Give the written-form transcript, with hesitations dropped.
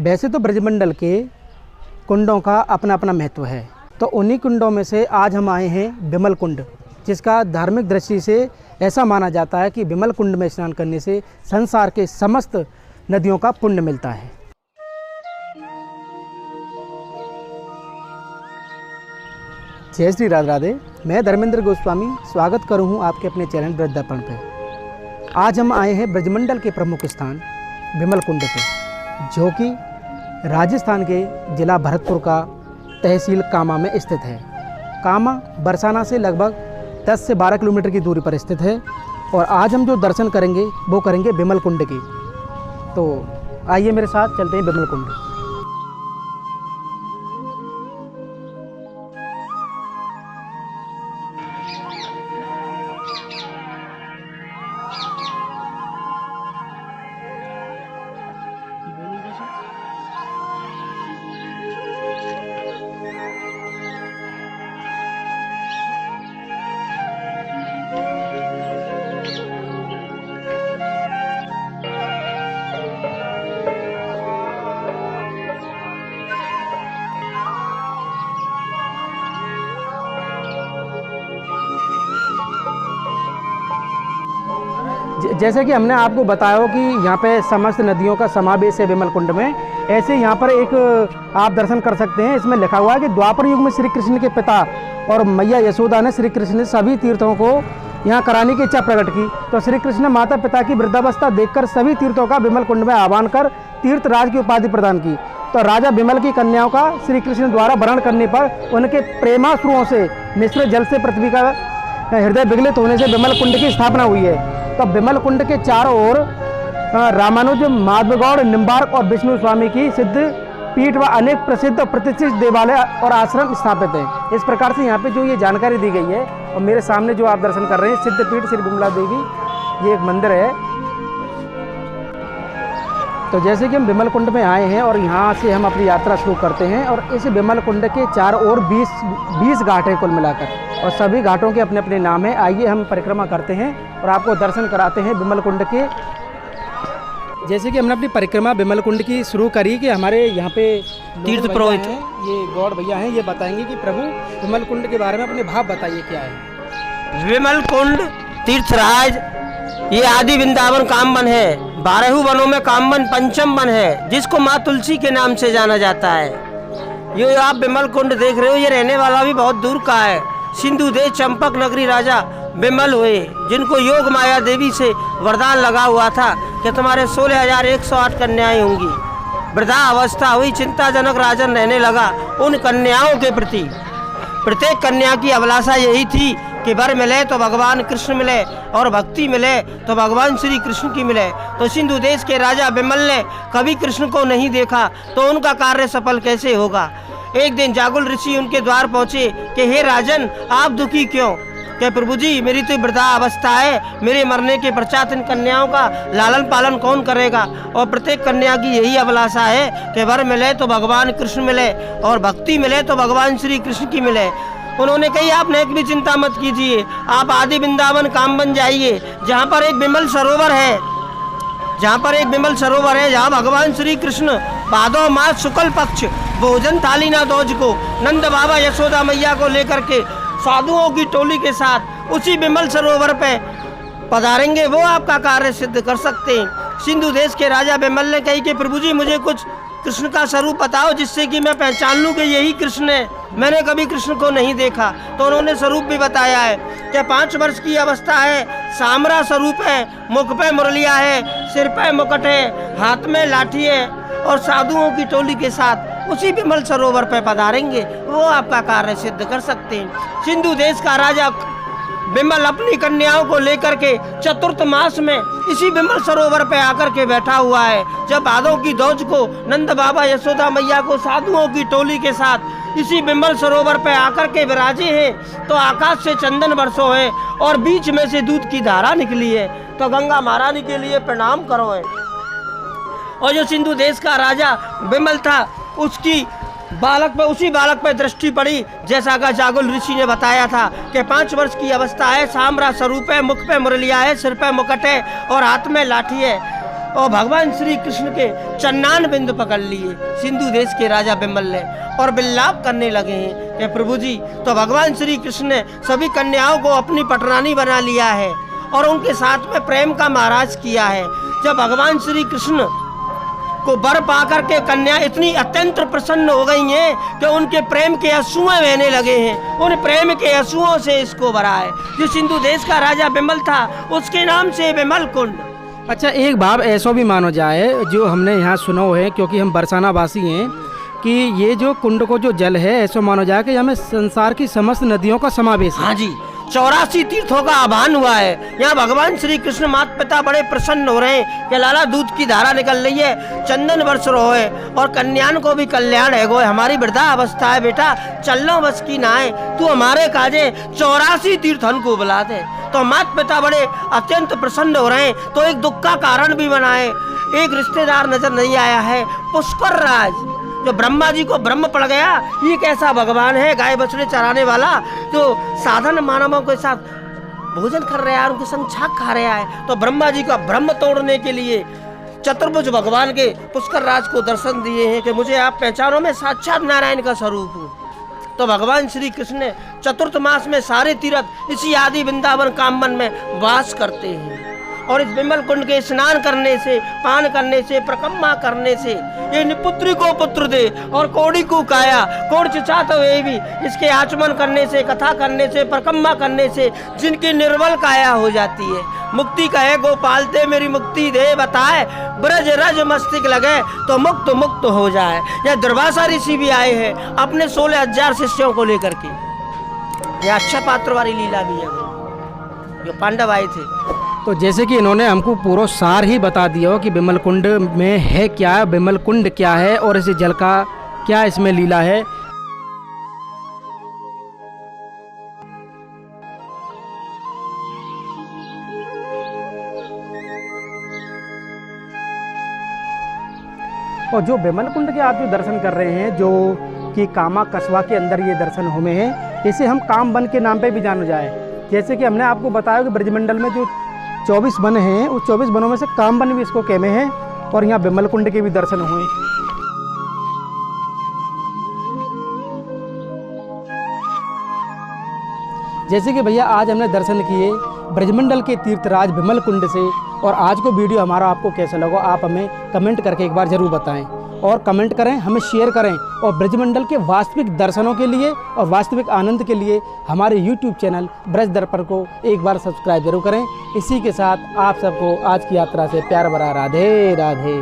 वैसे तो ब्रजमंडल के कुंडों का अपना अपना महत्व है, तो उन्हीं कुंडों में से आज हम आए हैं बिमल कुंड, जिसका धार्मिक दृष्टि से ऐसा माना जाता है कि बिमल कुंड में स्नान करने से संसार के समस्त नदियों का पुण्य मिलता है। जय श्री राधे राधे। मैं धर्मेंद्र गोस्वामी स्वागत करूं हूं आपके अपने चैनल ब्रज दर्पण पे। आज हम आए हैं ब्रजमंडल के प्रमुख स्थान बिमल कुंड पे, जो कि राजस्थान के जिला भरतपुर का तहसील कामा में स्थित है। कामा बरसाना से लगभग 10 से 12 किलोमीटर की दूरी पर स्थित है और आज हम जो दर्शन करेंगे वो करेंगे बिमल कुंड की। तो आइए मेरे साथ चलते हैं बिमल कुंड। जैसे कि हमने आपको बताया हो कि यहाँ पे समस्त नदियों का समावेश है बिमल कुंड में, ऐसे यहाँ पर एक आप दर्शन कर सकते हैं। इसमें लिखा हुआ है कि द्वापर युग में श्री कृष्ण के पिता और मैया यशोदा ने श्री कृष्ण ने सभी तीर्थों को यहाँ कराने की इच्छा प्रकट की, तो श्री कृष्ण ने माता पिता की वृद्धावस्था देखकर सभी तीर्थों का बिमल कुंड में आह्वान कर तीर्थराज की उपाधि प्रदान की। तो राजा बिमल की कन्याओं का श्री कृष्ण द्वारा वरण करने पर उनके प्रेमाश्रुओं से मिश्र जल से पृथ्वी का हृदय विगलित होने से बिमल कुंड की स्थापना हुई है। तो बिमल कुंड के चारों ओर रामानुज, माधवगौड़, निम्बार्क और विष्णु स्वामी की सिद्ध पीठ व अनेक प्रसिद्ध और प्रतिष्ठित देवालय और आश्रम स्थापित हैं। इस प्रकार से यहाँ पे जो ये जानकारी दी गई है, और मेरे सामने जो आप दर्शन कर रहे हैं सिद्ध पीठ श्री विमला देवी, ये एक मंदिर है। तो जैसे कि हम बिमल कुंड में आए हैं और यहाँ से हम अपनी यात्रा शुरू करते हैं, और इस बिमल कुंड के चारों ओर 20 घाट हैं कुल मिलाकर, और सभी घाटों के अपने अपने नाम हैं। आइए हम परिक्रमा करते हैं और आपको दर्शन कराते हैं बिमल कुंड के। जैसे कि हमने अपनी परिक्रमा बिमल कुंड की शुरू करी कि हमारे यहाँ पे तीर्थ पुरोहित हैं, ये गौड़ भैया हैं, ये बताएंगे कि प्रभु बिमल कुंड के बारे में अपने भाव बताइए क्या है। विमल कुंड तीर्थराज ये आदि वृंदावन कामवन है। 12 वनों में कामवन पंचम वन है, जिसको माँ तुलसी के नाम से जाना जाता है। ये आप बिमल कुंड देख रहे हो, ये रहने वाला भी बहुत दूर का है। सिंधु देश चंपक नगरी राजा बिमल हुए, जिनको योग माया देवी से वरदान लगा हुआ था कि तुम्हारे 16,108 कन्याएं होंगी। वृद्धा अवस्था हुई, चिंताजनक राजन रहने लगा। उन कन्याओं के प्रति प्रत्येक कन्या की अभिलाषा यही थी कि वर मिले तो भगवान कृष्ण मिले और भक्ति मिले तो भगवान श्री कृष्ण की मिले। तो सिंधु देश के राजा बिमल ने कभी कृष्ण को नहीं देखा, तो उनका कार्य सफल कैसे होगा। एक दिन जागुल ऋषि उनके द्वार पहुँचे कि हे राजन, आप दुखी क्यों? कि प्रभु जी, मेरी तो वृद्धा अवस्था है, मेरे मरने के पश्चात इन कन्याओं का लालन पालन कौन करेगा? और प्रत्येक कन्या की यही अभिलाषा है कि वर मिले तो भगवान कृष्ण मिले और भक्ति मिले तो भगवान श्री कृष्ण की मिले। उन्होंने कही, आप नेक भी चिंता मत कीजिए, आप आदि वृंदावन कामवन जाइए, जहाँ पर एक बिमल सरोवर है, जहाँ भगवान श्री कृष्ण भादो मास शुक्ल पक्ष भोजन थाली ना दोज को नंद बाबा यशोदा मैया को लेकर के साधुओं की टोली के साथ उसी बिमल सरोवर पे पधारेंगे, वो आपका कार्य सिद्ध कर सकते हैं। सिंधु देश के राजा बिमल ने कही कि प्रभु जी, मुझे कुछ कृष्ण का स्वरूप बताओ जिससे कि मैं पहचान लूँ कि यही कृष्ण है, मैंने कभी कृष्ण को नहीं देखा। तो उन्होंने स्वरूप भी बताया है कि 5 वर्ष की अवस्था है, सामरा स्वरूप है, मुख पे मुरलिया है, सिर पे मुकुट है, हाथ में लाठी है, और साधुओं की टोली के साथ उसी बिमल सरोवर पे पधारेंगे, वो आपका कार्य सिद्ध कर सकते हैं। सिंधु देश का राजा बिमल अपनी कन्याओं को लेकर के चतुर्थ मास में इसी बिमल सरोवर पे आकर के बैठा हुआ है। जब भादों की दौज को नंद बाबा यशोदा मैया को साधुओं की टोली के साथ इसी बिमल सरोवर पे आकर के विराजे हैं, तो आकाश से चंदन बरसो है और बीच में से दूध की धारा निकली है। तो गंगा महारानी के लिए प्रणाम करो है। और जो सिंधु देश का राजा बिमल था, उसी बालक पे दृष्टि पड़ी, जैसा कि जागुल ऋषि ने बताया था कि 5 वर्ष की अवस्था है, सामरा स्वरूप है, मुख पे मुरलिया है, सिर पे मुकुट है और हाथ में लाठी है। और भगवान श्री कृष्ण के चन्नान बिंद पकड़ लिए सिंधु देश के राजा बिमल ने और विलाप करने लगे हैं कि प्रभु जी, तो भगवान श्री कृष्ण ने सभी कन्याओं को अपनी पटरानी बना लिया है और उनके साथ में प्रेम का महाराज किया है। जब भगवान श्री कृष्ण को वर पाकर के कन्या इतनी अत्यंत प्रसन्न हो गई हैं कि उनके प्रेम के आंसुएं बहने लगे हैं। उन प्रेम के आंसुओं से इसको भरा है। जो सिंधु देश का राजा बिमल था उसके नाम से विमल कुंड। अच्छा, एक भाव ऐसा भी मानो जाए जो हमने यहाँ सुना है, क्योंकि हम बरसाना वासी हैं, कि ये जो कुंड को जो जल है ऐसा मानो जाए कि हमें संसार की समस्त नदियों का समावेश है। हाँ जी, 84 तीर्थों का आह्वान हुआ है। यहाँ भगवान श्री कृष्ण माता पिता बड़े प्रसन्न हो रहे हैं कि लाला दूध की धारा निकल रही है, चंदन वर्ष रहो है और कन्यान को भी कल्याण है। गो हमारी वृद्धा अवस्था है बेटा, चलना बस की ना है, तू हमारे काजे 84 तीर्थन को बुला दे। तो माता पिता बड़े अत्यंत प्रसन्न हो रहे हैं। तो एक दुख का कारण भी बना है। एक रिश्तेदार नजर नहीं आया है, पुष्कर राज, जो ब्रह्मा जी को ब्रह्म पड़ गया। ये कैसा भगवान है, गाय बछड़े चराने वाला, जो साधन मानवों के साथ भोजन कर रहा है, उनके संग छाक खा रहा है। तो ब्रह्मा जी का ब्रह्म तोड़ने के लिए चतुर्भुज भगवान के पुष्कर राज को दर्शन दिए हैं कि मुझे आप पहचानो, मैं साक्षात नारायण का स्वरूप हूँ। तो भगवान श्री कृष्ण ने चतुर्थ मास में सारे तीर्थ इसी आदि वृंदावन कामवन में वास करते हैं। और इस बिमल कुंड के स्नान करने से, पान करने से, प्रकम्मा करने से ये निपुत्री को पुत्र दे और कोड़ी को काया कोड़ चिचात हुए भी इसके आचमन करने से, कथा करने से, प्रकम्मा करने से जिनकी निर्बल काया हो जाती है। मुक्ति कहे गोपाल ते मेरी मुक्ति दे बताए, ब्रज रज मस्तिक लगे तो मुक्त मुक्त हो जाए। यह दुर्वासा ऋषि भी आए हैं अपने 16,000 शिष्यों को लेकर के। यह अच्छा पात्र वाली लीला भी है, जो पांडव आए थे। तो जैसे कि इन्होंने हमको पूरा सार ही बता दिया कि बिमल कुंड में है क्या, बिमल कुंड क्या है और इस जल का क्या इसमें लीला है। और जो बिमल कुंड के आप जो दर्शन कर रहे हैं, जो कि कामा कस्बा के अंदर ये दर्शन हुए हैं, इसे हम काम वन के नाम पे भी जाना जाए। जैसे कि हमने आपको बताया कि ब्रजमंडल में जो 24 वन हैं, उस 24 वनों में से काम वन भी इसको कहते हैं और यहाँ बिमल कुंड के भी दर्शन हुए। जैसे कि भैया आज हमने दर्शन किए ब्रजमंडल के तीर्थराज बिमल कुंड से, और आज को वीडियो हमारा आपको कैसा लगा आप हमें कमेंट करके एक बार ज़रूर बताएं, और कमेंट करें, हमें शेयर करें। और ब्रजमंडल के वास्तविक दर्शनों के लिए और वास्तविक आनंद के लिए हमारे YouTube चैनल ब्रज दर्पण को एक बार सब्सक्राइब जरूर करें। इसी के साथ आप सबको आज की यात्रा से प्यार भरा राधे राधे।